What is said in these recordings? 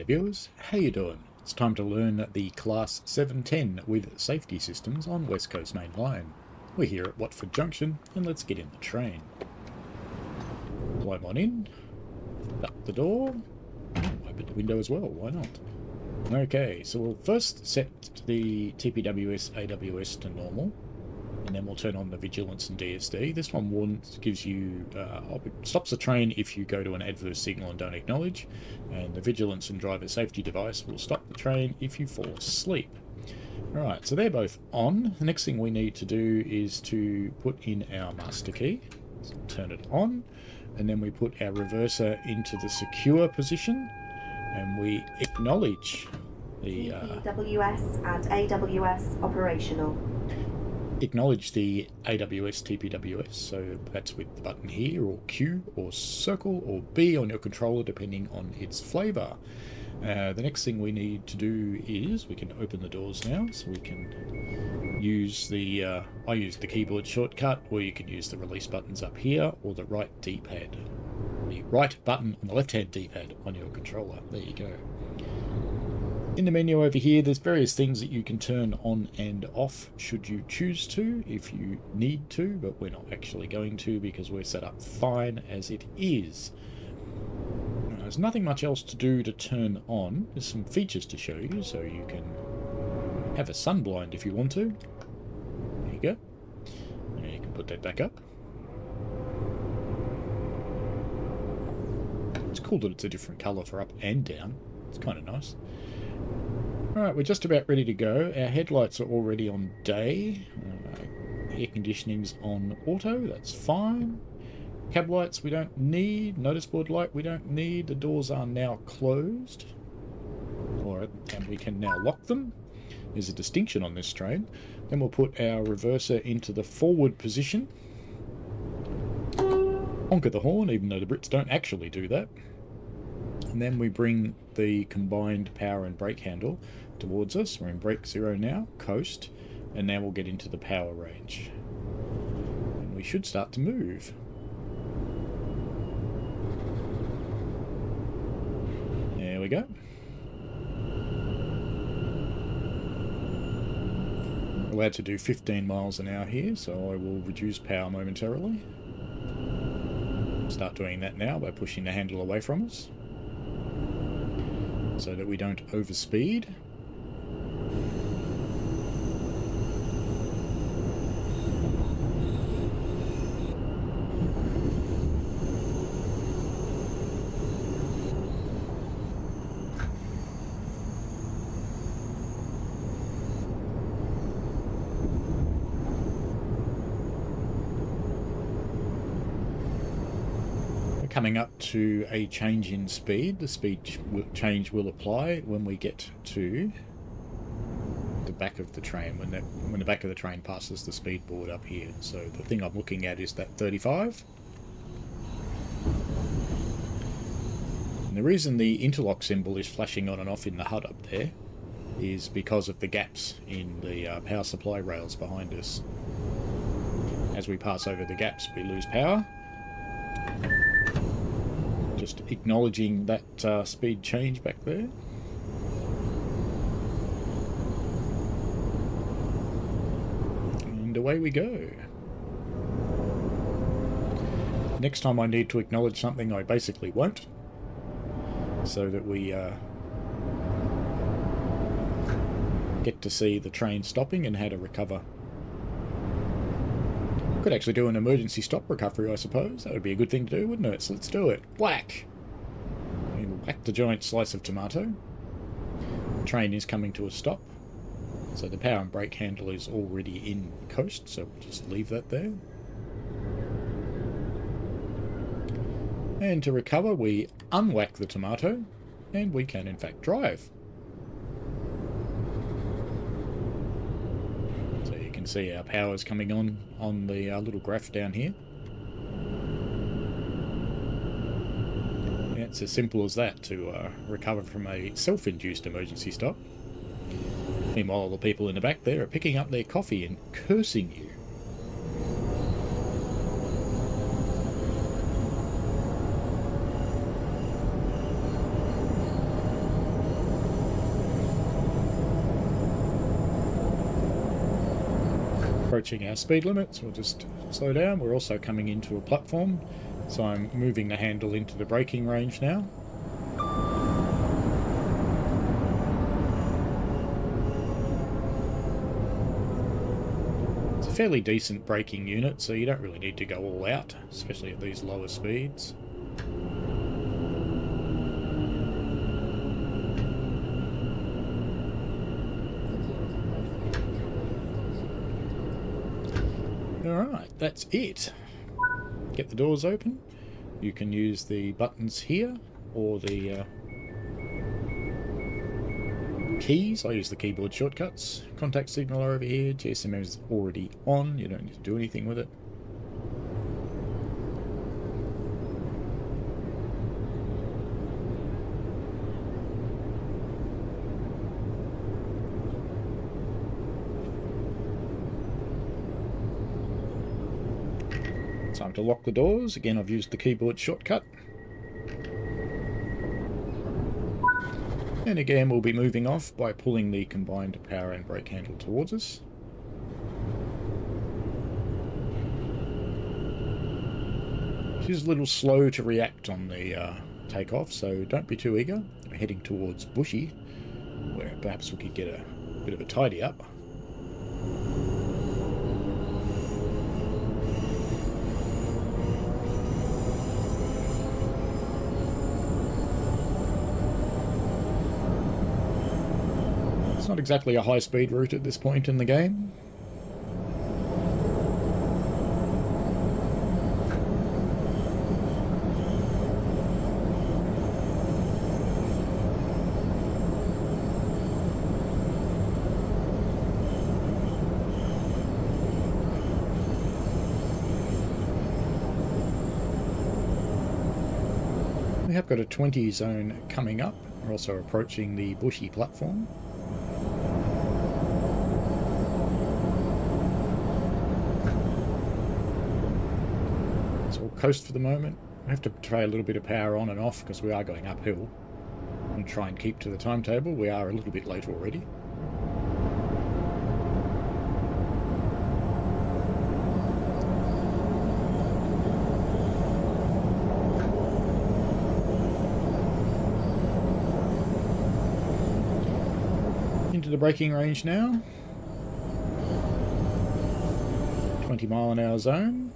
G'day viewers, how you doing? It's time to learn the Class 710 with safety systems on West Coast Main Line. We're here at Watford Junction and let's get in the train. Climb on in, shut the door, open the window as well, why not? Okay, so we'll first set the TPWS AWS to normal, and then we'll turn on the vigilance and DSD. This one gives you, stops the train if you go to an adverse signal and don't acknowledge, and the vigilance and driver safety device will stop the train if you fall asleep. Alright, so they're both on. The next thing we need to do is to put in our master key. So turn it on, and then we put our reverser into the secure position, and we acknowledge the TPWS and AWS operational. Acknowledge the AWS TPWS, so that's with the button here, or Q, or circle, or B on your controller, depending on its flavour. The next thing we need to do is, we can open the doors now, so we can use the, I use the keyboard shortcut, or you can use the release buttons up here, or the right D-pad. The right button on the left-hand D-pad on your controller. There you go. In the menu over here, there's various things that you can turn on and off should you choose to, if you need to, but we're not actually going to because we're set up fine as it is. There's nothing much else to do to turn on. There's some features to show you, so you can have a sunblind if you want to. There you go. Now you can put that back up. It's cool that it's a different colour for up and down. It's kind of nice. Alright, we're just about ready to go. Our headlights are already on day. Air conditioning's on auto, that's fine. Cab lights we don't need. Notice board light we don't need. The doors are now closed. Alright, and we can now lock them. There's a distinction on this train. Then we'll put our reverser into the forward position. Honk at the horn, even though the Brits don't actually do that. And then we bring the combined power and brake handle towards us. We're in brake 0 now, coast, and now we'll get into the power range. And we should start to move. There we go. We're allowed to do 15 miles an hour here, so I will reduce power momentarily. Start doing that now by pushing the handle away from us, so that we don't overspeed. Coming up to a change in speed. The speed change will apply when we get to the back of the train, when the back of the train passes the speed board up here. So the thing I'm looking at is that 35. And the reason the interlock symbol is flashing on and off in the HUD up there is because of the gaps in the power supply rails behind us. As we pass over the gaps, we lose power. Just acknowledging that speed change back there. And away we go. Next time I need to acknowledge something, I basically won't. So that we get to see the train stopping and how to recover. Could actually do an emergency stop recovery, I suppose. That would be a good thing to do, wouldn't it? So let's do it. Whack! And whack the giant slice of tomato. The train is coming to a stop. So the power and brake handle is already in coast, so we'll just leave that there. And to recover, we unwhack the tomato, and we can in fact drive. See our power's coming on the little graph down here. Yeah, it's as simple as that to recover from a self-induced emergency stop. Meanwhile, all the people in the back there are picking up their coffee and cursing you. approaching our speed limits. We'll just slow down. We're also coming into a platform, so I'm moving the handle into the braking range now. It's a fairly decent braking unit, so you don't really need to go all out, especially at these lower speeds. Alright, that's it. Get the doors open. You can use the buttons here or the keys. I use the keyboard shortcuts. Contact signal over here. GSM is already on. You don't need to do anything with it. Time to lock the doors. Again, I've used the keyboard shortcut. And again, we'll be moving off by pulling the combined power and brake handle towards us. She's a little slow to react on the takeoff, so don't be too eager. We're heading towards Bushy, where perhaps we could get a bit of a tidy up. It's not exactly a high-speed route at this point in the game. We have got a 20 zone coming up. We're also approaching the Bushy platform. Coast for the moment. We have to try a little bit of power on and off because we are going uphill, and try and keep to the timetable. We are a little bit late already. Into the braking range now. 20-mile-an-hour zone.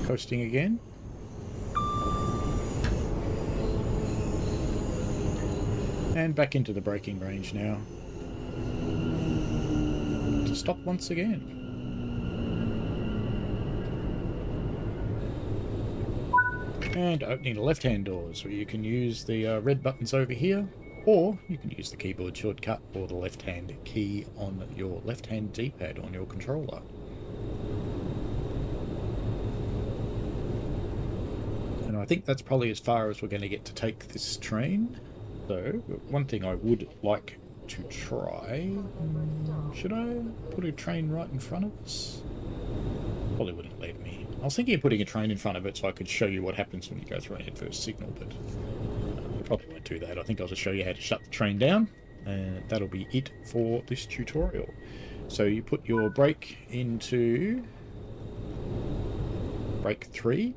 Coasting again. And back into the braking range now. To stop once again. And opening the left-hand doors, where you can use the red buttons over here, or you can use the keyboard shortcut or the left-hand key on your left-hand D-pad on your controller. And I think that's probably as far as we're going to get to take this train. So, one thing I would like to try... Should I put a train right in front of us? Probably wouldn't let me. I was thinking of putting a train in front of it so I could show you what happens when you go through an adverse signal, but I probably won't do that. I think I'll just show you how to shut the train down, and that'll be it for this tutorial. So you put your brake into brake 3,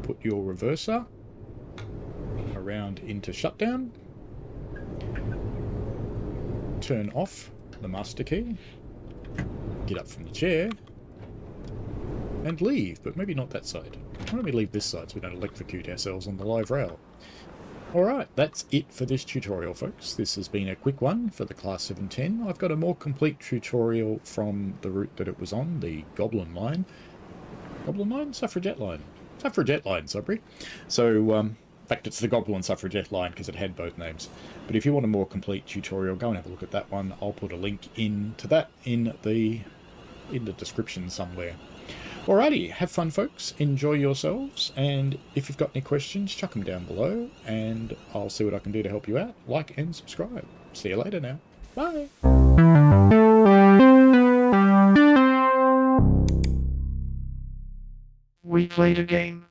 put your reverser around into shutdown, turn off the master key, get up from the chair, and leave, but maybe not that side. Why don't we leave this side so we don't electrocute ourselves on the live rail? Alright, that's it for this tutorial, folks. This has been a quick one for the Class 710. I've got a more complete tutorial from the route that it was on, the Goblin line. Goblin line? Suffragette line. Suffragette line, sorry. So, in fact, it's the Goblin Suffragette line because it had both names. But if you want a more complete tutorial, go and have a look at that one. I'll put a link into that in the description somewhere. Alrighty, have fun, folks. Enjoy yourselves, and if you've got any questions, chuck them down below, and I'll see what I can do to help you out. Like and subscribe. See you later now. Bye. We played a game.